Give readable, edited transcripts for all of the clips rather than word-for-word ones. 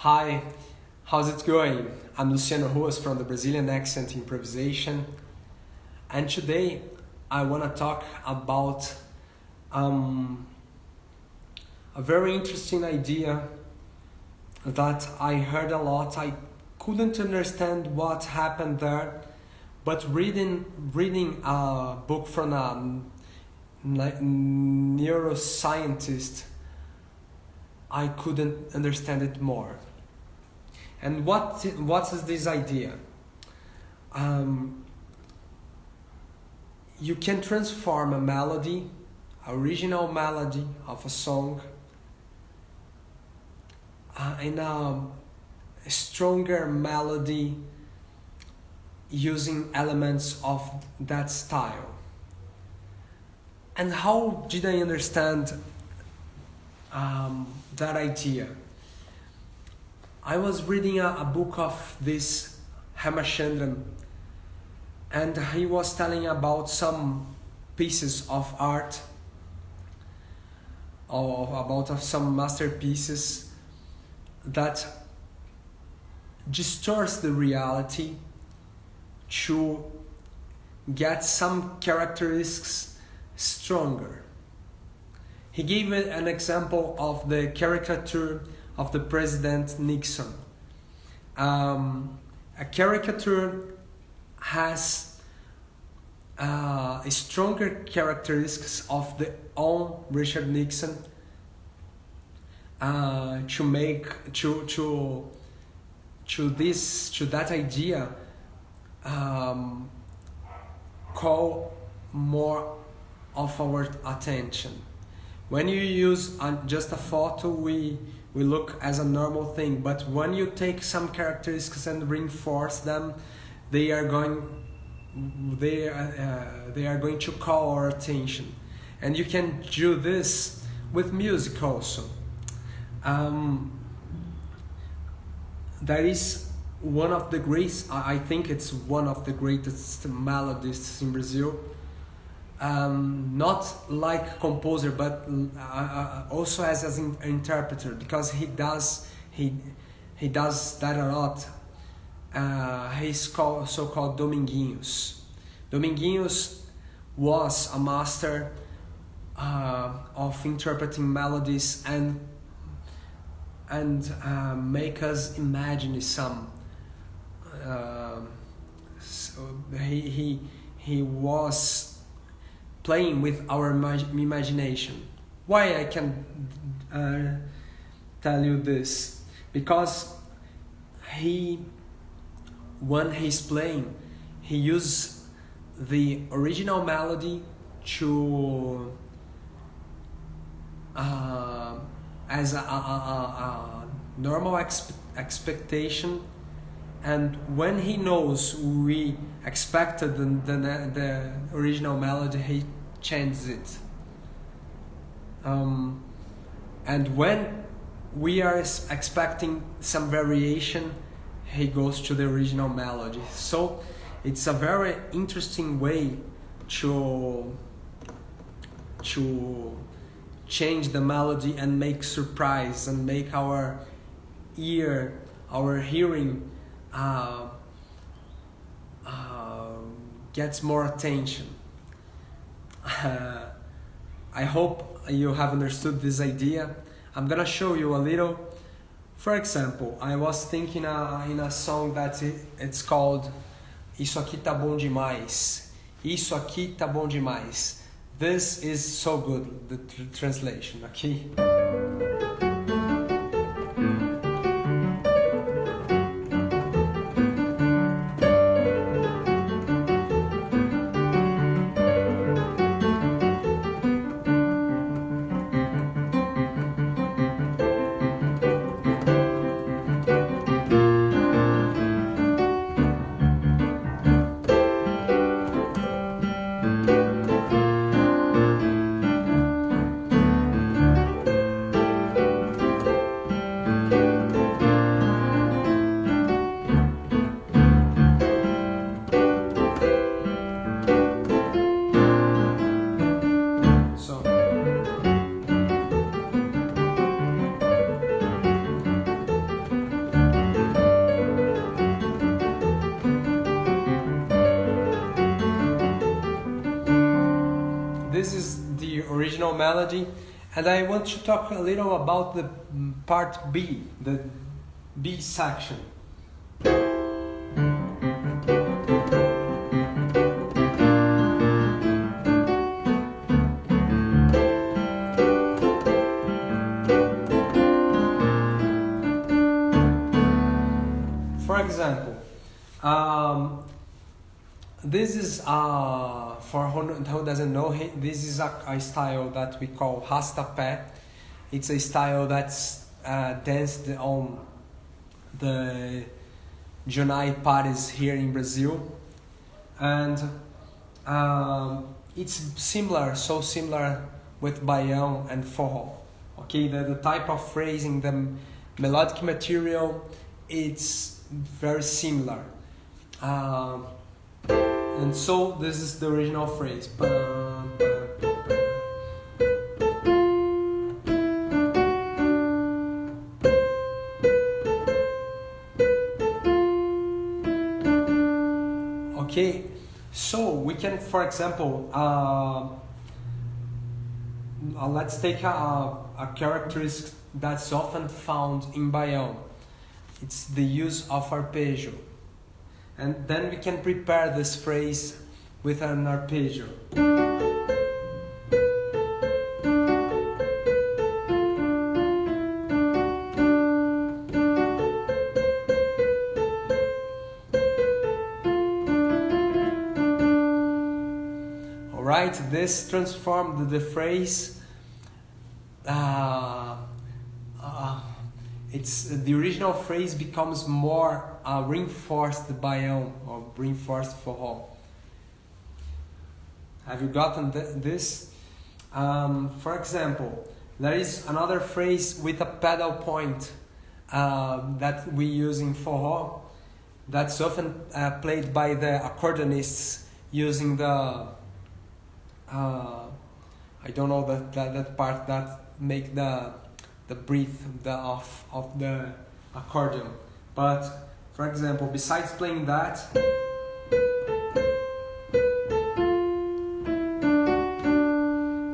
Hi, how's it going? I'm Luciano Ruas from the Brazilian Accent Improvisation, and today I want to talk about a very interesting idea that I heard a lot. I couldn't understand what happened there, but reading a book from a neuroscientist, I couldn't understand it more. And what is this idea? You can transform a melody, original melody of a song, in a stronger melody using elements of that style. And how did I understand that idea? I was reading a book of this Ramachandran, and he was telling about some pieces of art, or about some masterpieces that distorts the reality to get some characteristics stronger. He gave an example of the caricature of the President Nixon. A caricature has stronger characteristics of the own Richard Nixon to that idea call more of our attention. When you use just a photo, we look as a normal thing, but when you take some characteristics and reinforce them, they are going to call our attention. And you can do this with music also. That is one of the greatest, I think it's one of the greatest melodists in Brazil. Not like composer, but also as an interpreter, because he does that a lot. He's so-called Dominguinhos. Dominguinhos was a master of interpreting melodies and make us imagine some. So he was playing with our imagination. Why I can tell you this? Because when he's playing, he uses the original melody to as a normal expectation, and when he knows we expected the original melody, he changes it. And when we are expecting some variation, he goes to the original melody. So it's a very interesting way to change the melody and make surprise and make our hearing gets more attention. I hope you have understood this idea. I'm gonna show you a little. For example, I was thinking in a song that it's called Isso Aqui Tá Bom Demais. Isso Aqui Tá Bom Demais. This is so good, the translation, okay? melody, and I want to talk a little about the part B, the B section. For example, this is, for who doesn't know, this is a style that we call rastapé. It's a style that's danced on the Junai parties here in Brazil. And it's similar, so similar with baião and forró. Okay, the type of phrasing, the melodic material, it's very similar. And so this is the original phrase. Okay, so we can, for example, let's take a characteristic that's often found in baião. It's the use of arpeggio. And then we can prepare this phrase with an arpeggio. Alright, this transformed the phrase. It's the original phrase becomes more reinforced baião or reinforced forró. Have you gotten this? For example, there is another phrase with a pedal point that we use in forró that's often played by the accordionists using the I don't know that part that make the breath of the accordion. But for example, besides playing that,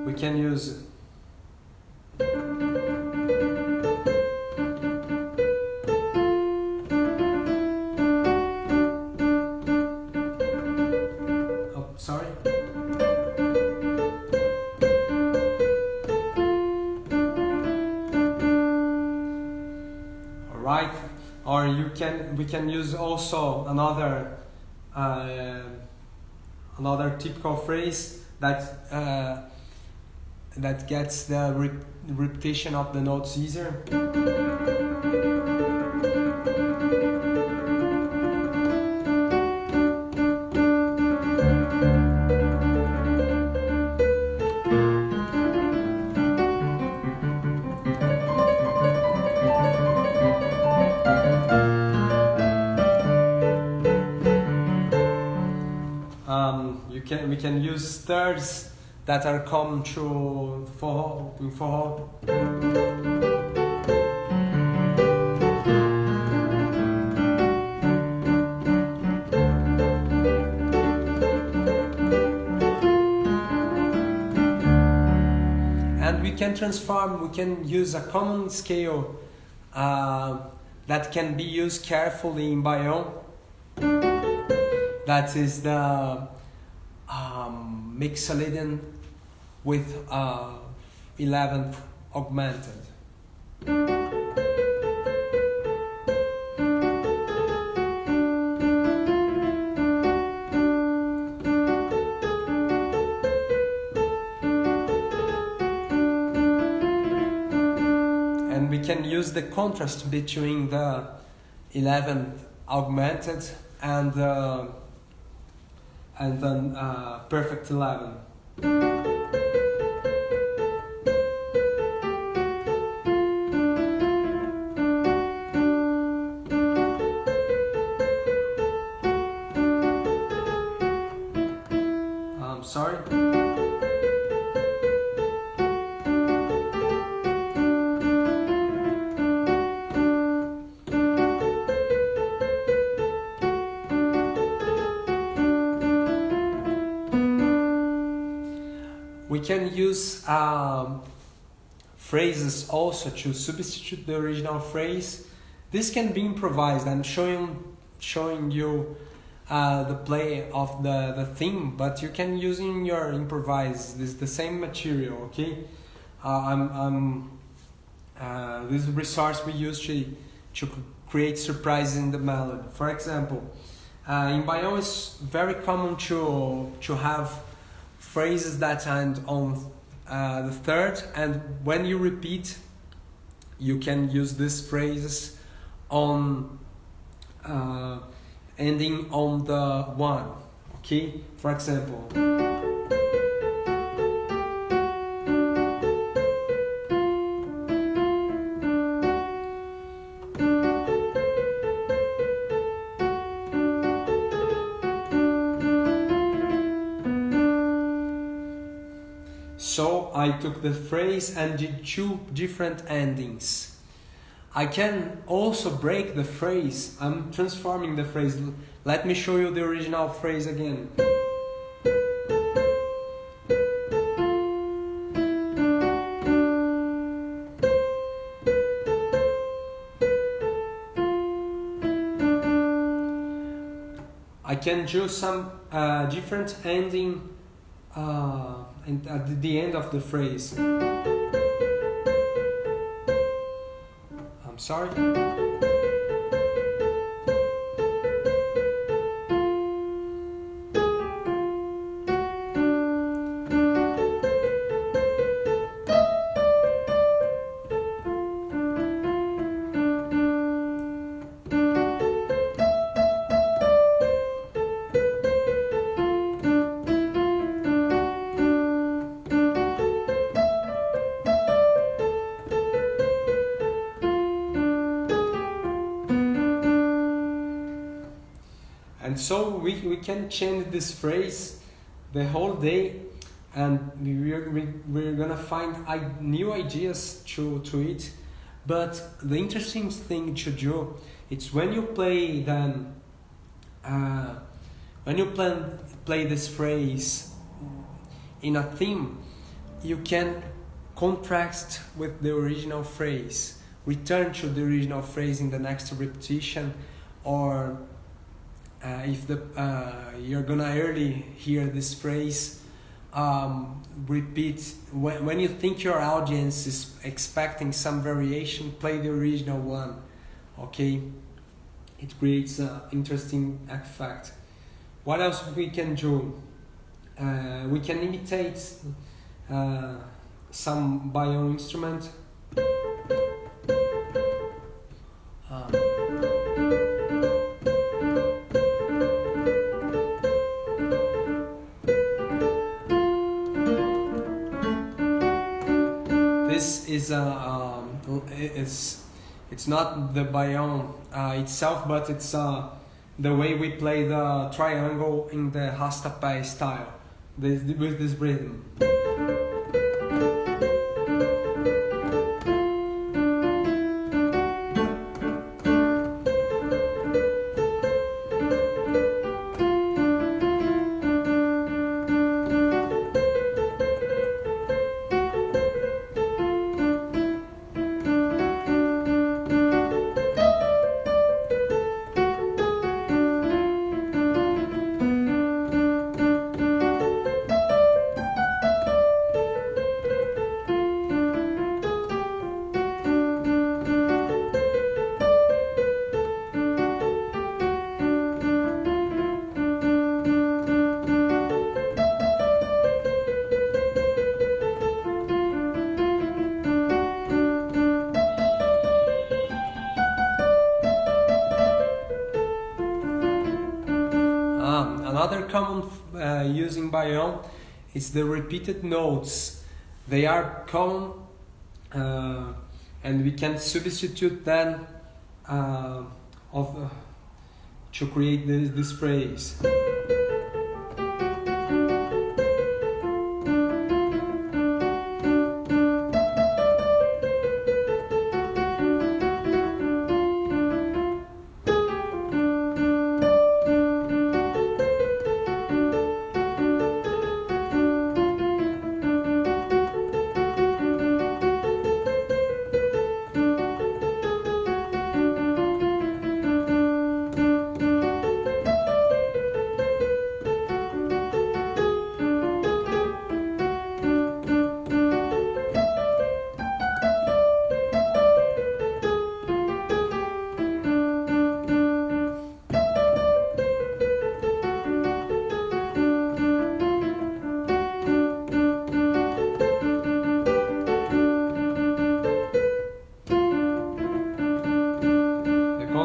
we can use right? Or we can use also another typical phrase that gets the repetition of the notes easier. We can use thirds that are common to forró. And we can use a common scale that can be used carefully in baião. That is the mixolydian with 11th augmented. And we can use the contrast between the 11th augmented and then perfect 11. Sorry. can use phrases also to substitute the original phrase. This can be improvised. I'm showing you the play of the theme, but you can use in your improvise the same material. Okay, this resource we use to create surprises in the melody. For example, in Baião it's very common to have phrases that end on the third, and when you repeat, you can use these phrases on ending on the one. Okay, for example. So I took the phrase and did two different endings. I can also break the phrase. I'm transforming the phrase. Let me show you the original phrase again. I can do some different ending at the end of the phrase. I'm sorry. And so we can change this phrase the whole day, and we're gonna find new ideas to it. But the interesting thing to do, it's when you play then, when you play this phrase in a theme, you can contrast with the original phrase, return to the original phrase in the next repetition, or if you're gonna early hear this phrase, repeat when you think your audience is expecting some variation, play the original one. Okay, it creates an interesting effect. What else we can do? We can imitate some Baião instrument. This is it's not the Baião itself, but it's the way we play the triangle in the Rastapé style, with this rhythm. Another common using Baião is the repeated notes. They are common, and we can substitute them to create this phrase.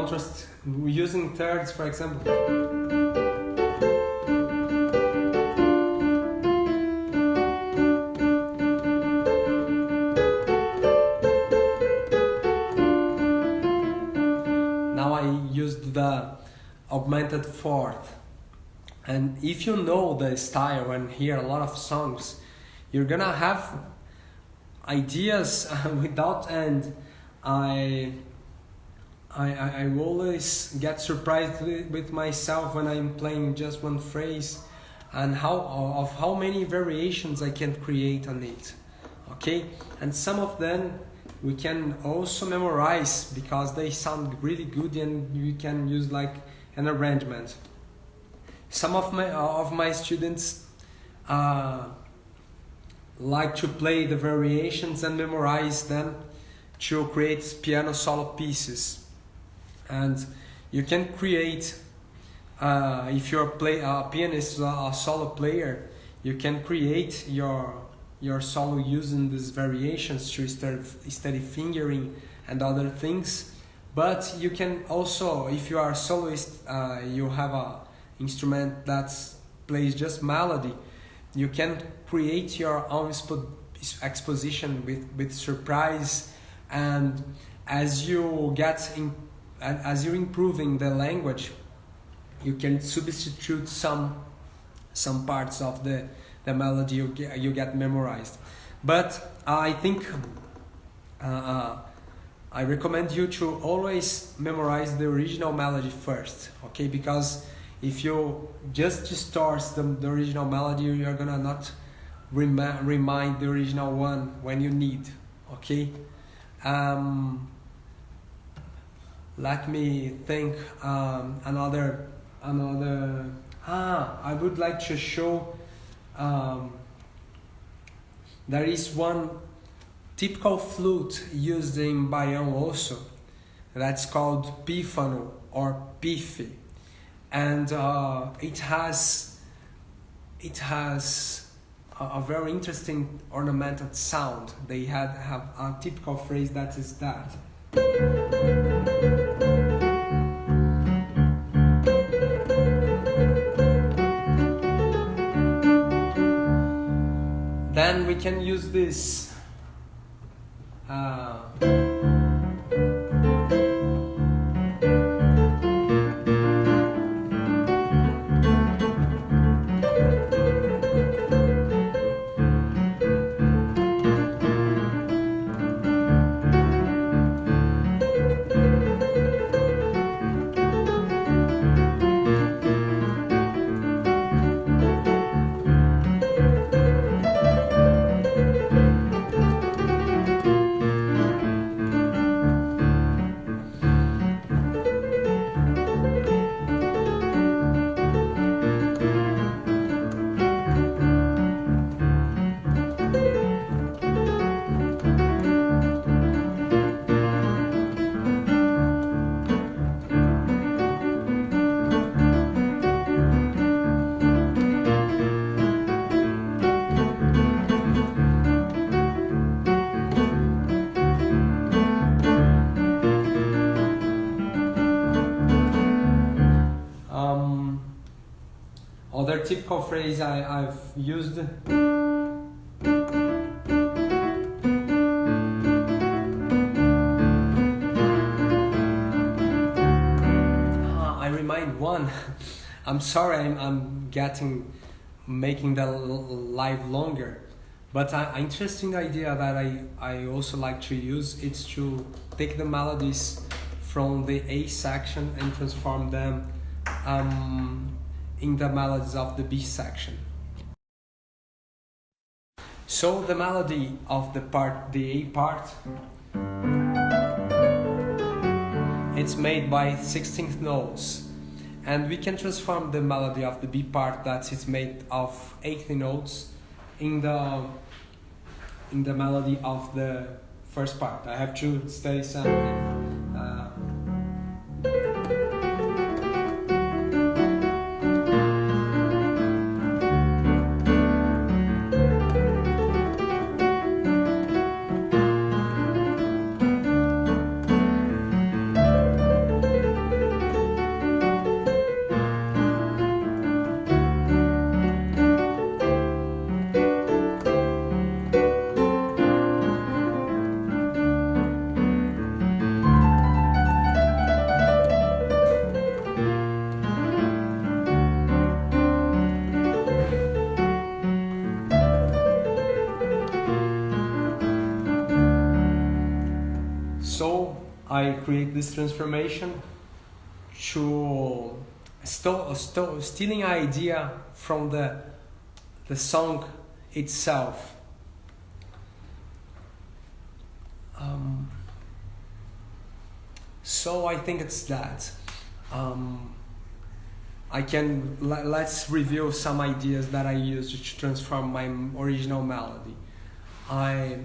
contrast using thirds, for example. Now I used the augmented fourth. And if you know the style and hear a lot of songs, you're gonna have ideas without end. I always get surprised with myself when I'm playing just one phrase, and how many variations I can create on it. Okay, and some of them we can also memorize because they sound really good, and you can use like an arrangement. Some of my students like to play the variations and memorize them to create piano solo pieces. And you can create, if you're a pianist, a solo player, you can create your solo using these variations to study fingering and other things. But you can also, if you are a soloist, you have a instrument that plays just melody, you can create your own exposition with surprise. And as you're improving the language, you can substitute some parts of the melody you get memorized. But I think I recommend you to always memorize the original melody first, okay? Because if you just distort the original melody, you're gonna not remind the original one when you need, okay? Let me think another. I would like to show. There is one typical flute used in Baião also, that's called pífano or pife, and it has a very interesting ornamented sound. They have a typical phrase that is that. Then we can use this. Other typical phrase I've used. I remind one. I'm sorry, I'm making the live longer, but an interesting idea that I also like to use is to take the melodies from the A section and transform them in the melodies of the B section. So the melody of the A part, it's made by 16th notes, and we can transform the melody of the B part, that is made of 80 notes, in the melody of the first part. I have to study something. I create this transformation to stealing idea from the song itself. So I think it's that. Let's review some ideas that I used to transform my original melody. I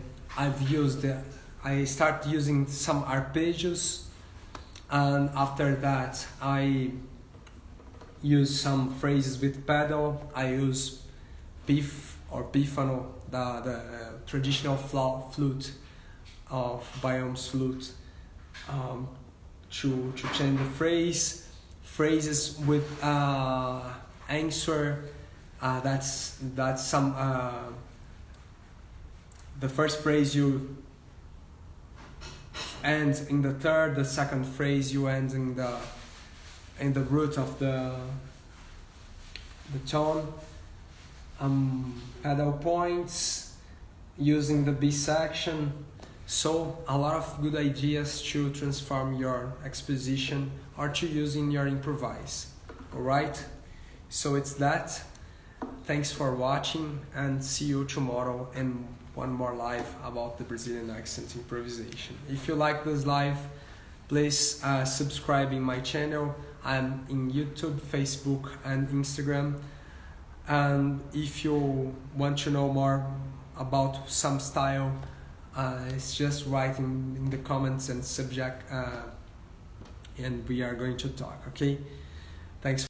start using some arpeggios, and after that I use some phrases with pedal. I use beef or bifano, the traditional flute of Biome's flute, to change the phrases with answer. That's some the first phrase you end in the third, the second phrase you end in the root of the tone. Pedal points using the B section. So a lot of good ideas to transform your exposition or to use in your improvise. Alright? So it's that. Thanks for watching, and see you tomorrow in one more live about the Brazilian accent improvisation. If you like this live, please subscribe in my channel. I'm in YouTube, Facebook and Instagram. And if you want to know more about some style, it's just write in the comments and subject, and we are going to talk, okay? Thanks.